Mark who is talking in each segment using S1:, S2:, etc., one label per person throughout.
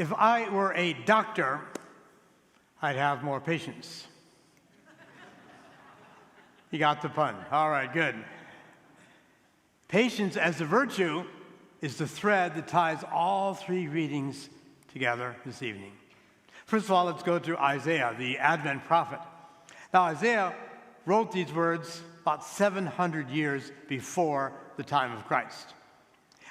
S1: If I were a doctor, I'd have more patience. You got the pun. All right, good. Patience as a virtue is the thread that ties all three readings together this evening. First of all, let's go to Isaiah, the Advent prophet. Now, Isaiah wrote these words about 700 years before the time of Christ.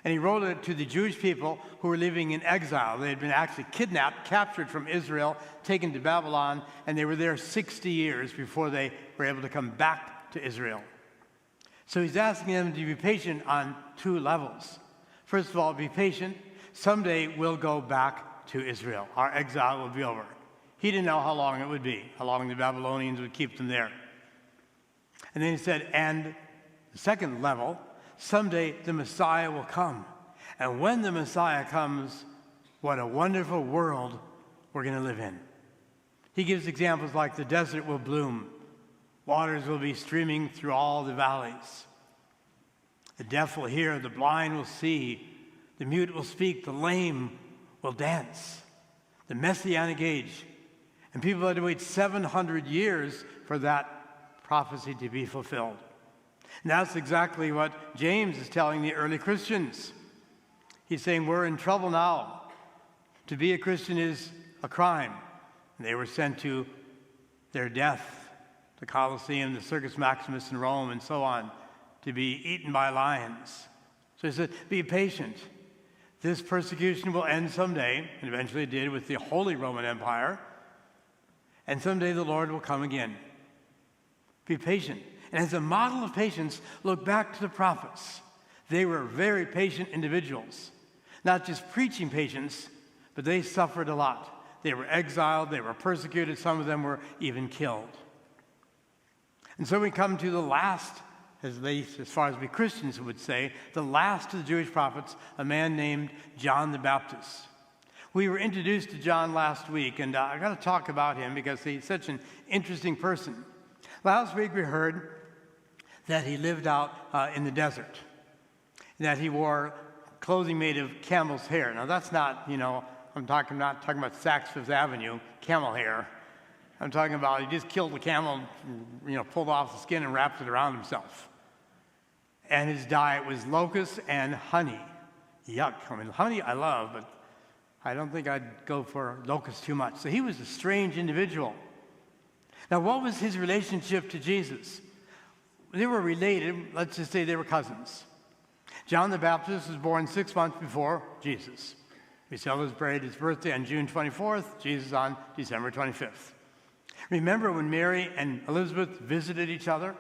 S1: And he wrote it to the Jewish people who were living in exile. They had been actually kidnapped, captured from Israel, taken to Babylon, and they were there 60 years before they were able to come back to Israel. So he's asking them to be patient on two levels. First of all, be patient. Someday we'll go back to Israel. Our exile will be over. He didn't know how long it would be, how long the Babylonians would keep them there. And then he said, and the second level, someday the Messiah will come. And when the Messiah comes, what a wonderful world we're going to live in. He gives examples like the desert will bloom. Waters will be streaming through all the valleys. The deaf will hear, the blind will see, the mute will speak, the lame will dance. The Messianic age. And people had to wait 700 years for that prophecy to be fulfilled. And that's exactly what James is telling the early Christians. He's saying, we're in trouble now. To be a Christian is a crime. And they were sent to their death, the Colosseum, the Circus Maximus in Rome, and so on, to be eaten by lions. So he said, be patient. This persecution will end someday, and eventually it did with the Holy Roman Empire. And someday the Lord will come again. Be patient. And as a model of patience, look back to the prophets. They were very patient individuals. Not just preaching patience, but they suffered a lot. They were exiled, they were persecuted, some of them were even killed. And so we come to the last, as far as we Christians would say, the last of the Jewish prophets, a man named John the Baptist. We were introduced to John last week, and I've got to talk about him because he's such an interesting person. Last week we heard that he lived out in the desert, that he wore clothing made of camel's hair. Now that's not, I'm not talking about Saks Fifth Avenue, camel hair. I'm talking about he just killed the camel, pulled off the skin and wrapped it around himself. And his diet was locusts and honey. Yuck. I mean, honey I love, but I don't think I'd go for locusts too much. So he was a strange individual. Now, what was his relationship to Jesus? They were related. Let's just say they were cousins. John the Baptist was born 6 months before Jesus. We celebrate his birthday on June 24th, Jesus on December 25th. Remember when Mary and Elizabeth visited each other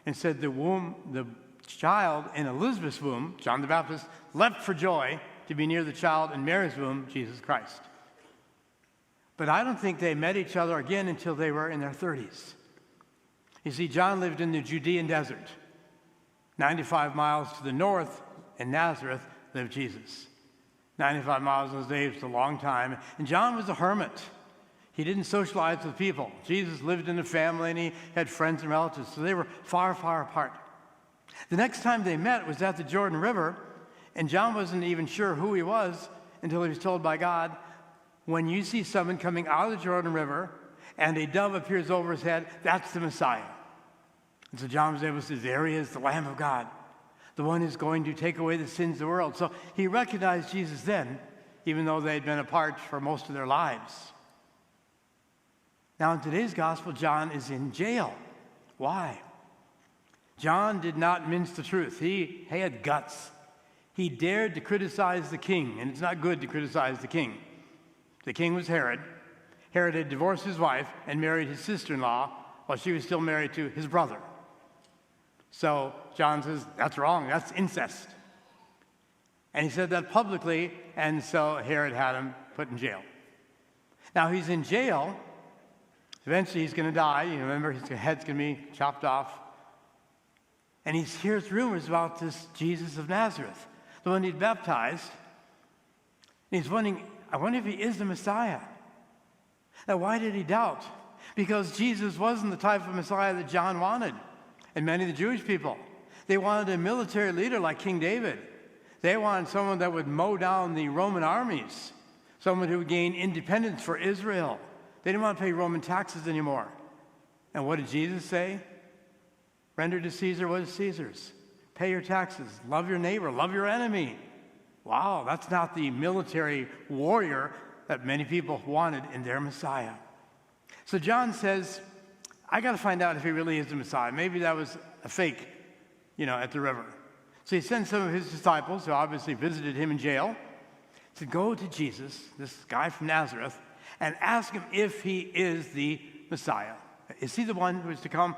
S1: and said the child in Elizabeth's womb, John the Baptist, leapt for joy to be near the child in Mary's womb, Jesus Christ. But I don't think they met each other again until they were in their 30s. You see, John lived in the Judean desert. 95 miles to the north in Nazareth lived Jesus. 95 miles in those days was a long time. And John was a hermit. He didn't socialize with people. Jesus lived in a family and he had friends and relatives, so they were far, far apart. The next time they met was at the Jordan River, and John wasn't even sure who he was until he was told by God, when you see someone coming out of the Jordan River and a dove appears over his head, that's the Messiah. And so John was able to say, there he is, the Lamb of God, the one who's going to take away the sins of the world. So he recognized Jesus then, even though they had been apart for most of their lives. Now in today's gospel, John is in jail. Why? John did not mince the truth. He had guts. He dared to criticize the king, and it's not good to criticize the king. The king was Herod. Herod had divorced his wife and married his sister-in-law while she was still married to his brother. So John says, that's wrong, that's incest. And he said that publicly, and so Herod had him put in jail. Now he's in jail. Eventually he's going to die. You remember, his head's going to be chopped off. And he hears rumors about this Jesus of Nazareth, the one he'd baptized. And he's wondering, I wonder if he is the Messiah. Now, why did he doubt? Because Jesus wasn't the type of Messiah that John wanted, and many of the Jewish people. They wanted a military leader like King David. They wanted someone that would mow down the Roman armies. someone who would gain independence for Israel. They didn't want to pay Roman taxes anymore. And what did Jesus say? Render to Caesar what is Caesar's. Pay your taxes. Love your neighbor. Love your enemy. Wow, that's not the military warrior that many people wanted in their Messiah. So John says, I got to find out if he really is the Messiah. Maybe that was a fake, at the river. So he sends some of his disciples, who obviously visited him in jail, to go to Jesus, this guy from Nazareth, and ask him if he is the Messiah. Is he the one who is to come?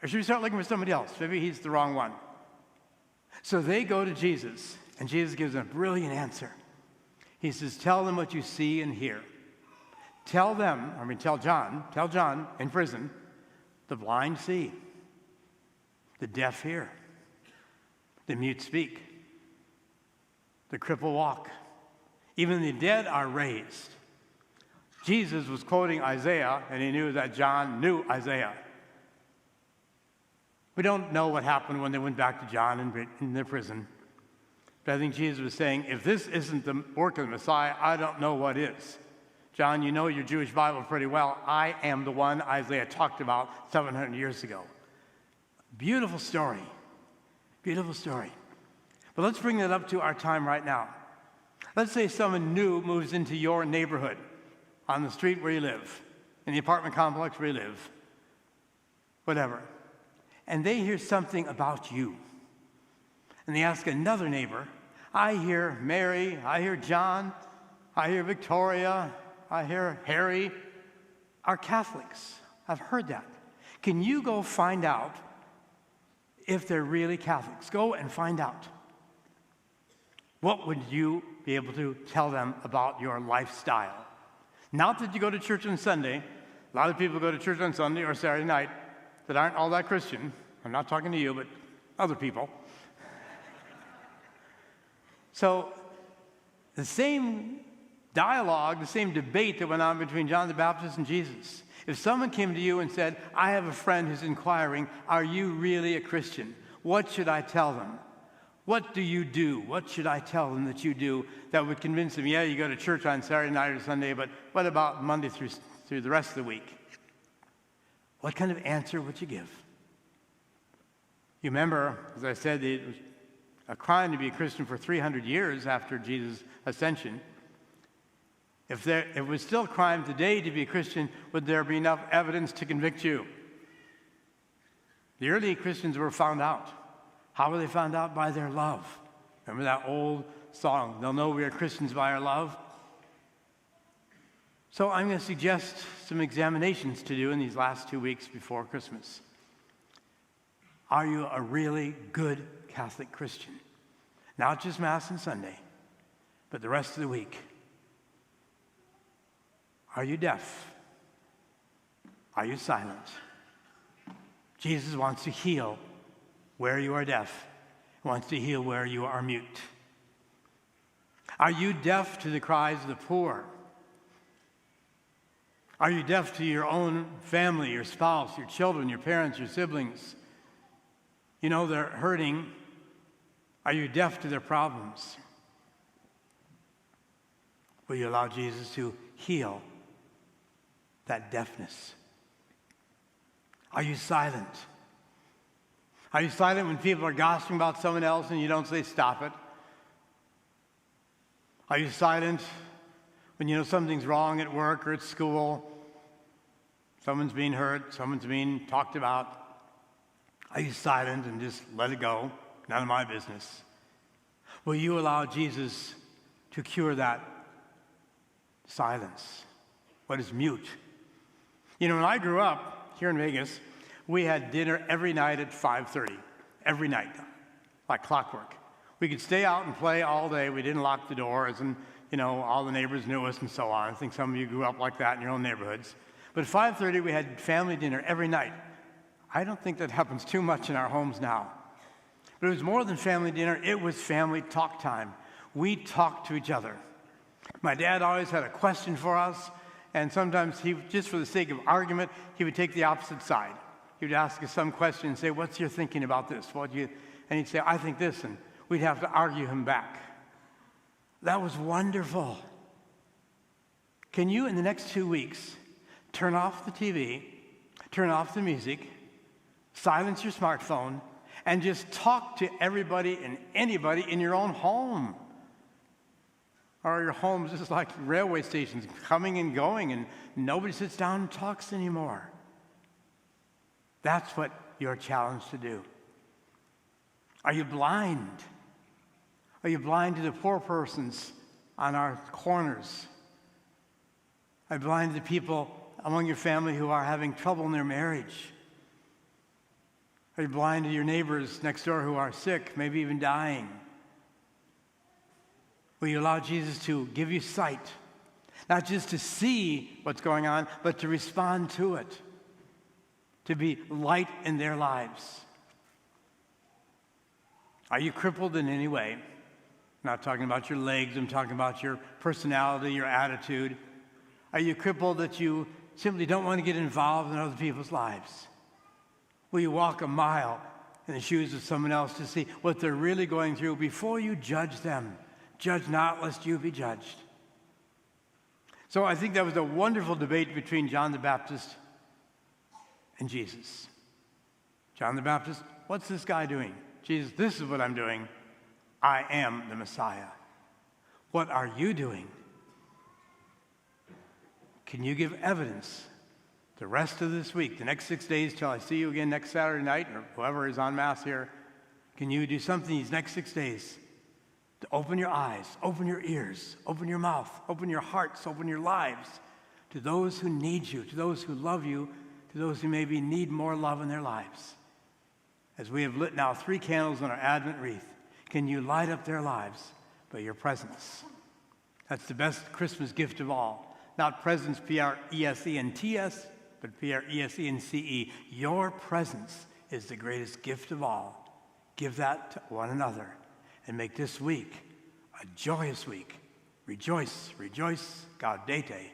S1: Or should we start looking for somebody else? Maybe he's the wrong one. So they go to Jesus, and Jesus gives them a brilliant answer. He says, tell them what you see and hear. Tell John in prison, the blind see, the deaf hear, the mute speak, the cripple walk, even the dead are raised. Jesus was quoting Isaiah, and he knew that John knew Isaiah. We don't know what happened when they went back to John in their prison. But I think Jesus was saying, if this isn't the work of the Messiah, I don't know what is. John, you know your Jewish Bible pretty well. I am the one Isaiah talked about 700 years ago. Beautiful story. Beautiful story. But let's bring that up to our time right now. Let's say someone new moves into your neighborhood, on the street where you live, in the apartment complex where you live, whatever. And they hear something about you. And they ask another neighbor, I hear Mary, I hear John, I hear Victoria, I hear Harry are Catholics. I've heard that. Can you go find out if they're really Catholics? Go and find out. What would you be able to tell them about your lifestyle? Not that you go to church on Sunday. A lot of people go to church on Sunday or Saturday night that aren't all that Christian. I'm not talking to you, but other people. So the same dialogue, the same debate that went on between John the Baptist and Jesus. If someone came to you and said, I have a friend who's inquiring, are you really a Christian? What should I tell them? What do you do? What should I tell them that you do that would convince them, yeah, you go to church on Saturday night or Sunday, but what about Monday through the rest of the week? What kind of answer would you give? You remember, as I said, it was a crime to be a Christian for 300 years after Jesus' ascension. If it was still a crime today to be a Christian, would there be enough evidence to convict you? The early Christians were found out. How were they found out? By their love. Remember that old song, they'll know we are Christians by our love? So I'm going to suggest some examinations to do in these last 2 weeks before Christmas. Are you a really good Catholic Christian? Not just Mass and Sunday, but the rest of the week. Are you deaf? Are you silent? Jesus wants to heal where you are deaf. He wants to heal where you are mute. Are you deaf to the cries of the poor? Are you deaf to your own family, your spouse, your children, your parents, your siblings? You know they're hurting. Are you deaf to their problems? Will you allow Jesus to heal that deafness? Are you silent? Are you silent when people are gossiping about someone else and you don't say stop it? Are you silent when you know something's wrong at work or at school? Someone's being hurt, someone's being talked about. Are you silent and just let it go? None of my business. Will you allow Jesus to cure that silence? What is mute? You know, when I grew up here in Vegas, we had dinner every night at 5:30. Every night, like clockwork. We could stay out and play all day. We didn't lock the doors, and all the neighbors knew us and so on. I think some of you grew up like that in your own neighborhoods. But at 5:30, we had family dinner every night. I don't think that happens too much in our homes now. But it was more than family dinner. It was family talk time. We talked to each other. My dad always had a question for us, and sometimes he, just for the sake of argument, he would take the opposite side. He would ask us some question and say, what's your thinking about this? And he'd say, I think this, and we'd have to argue him back. That was wonderful. Can you, in the next 2 weeks, turn off the TV, turn off the music, silence your smartphone, and just talk to everybody and anybody in your own home? Or your home's just like railway stations, coming and going, and nobody sits down and talks anymore. That's what you're challenged to do. Are you blind? Are you blind to the poor persons on our corners? Are you blind to the people among your family who are having trouble in their marriage? Are you blind to your neighbors next door who are sick, maybe even dying? Will you allow Jesus to give you sight, not just to see what's going on, but to respond to it, to be light in their lives? Are you crippled in any way? I'm not talking about your legs, I'm talking about your personality, your attitude. Are you crippled that you simply don't want to get involved in other people's lives? Will you walk a mile in the shoes of someone else to see what they're really going through before you judge them? Judge not, lest you be judged. So I think that was a wonderful debate between John the Baptist and Jesus. John the Baptist, what's this guy doing? Jesus, this is what I'm doing. I am the Messiah. What are you doing? Can you give evidence the rest of this week, the next 6 days till I see you again next Saturday night, or whoever is on Mass here? Can you do something these next 6 days to open your eyes, open your ears, open your mouth, open your hearts, open your lives to those who need you, to those who love you, to those who maybe need more love in their lives? As we have lit now 3 candles on our Advent wreath, can you light up their lives by your presence? That's the best Christmas gift of all. Not presence, P-R-E-S-E-N-T-S, but P-R-E-S-E-N-C-E. Your presence is the greatest gift of all. Give that to one another and make this week a joyous week. Rejoice, rejoice, gaudete.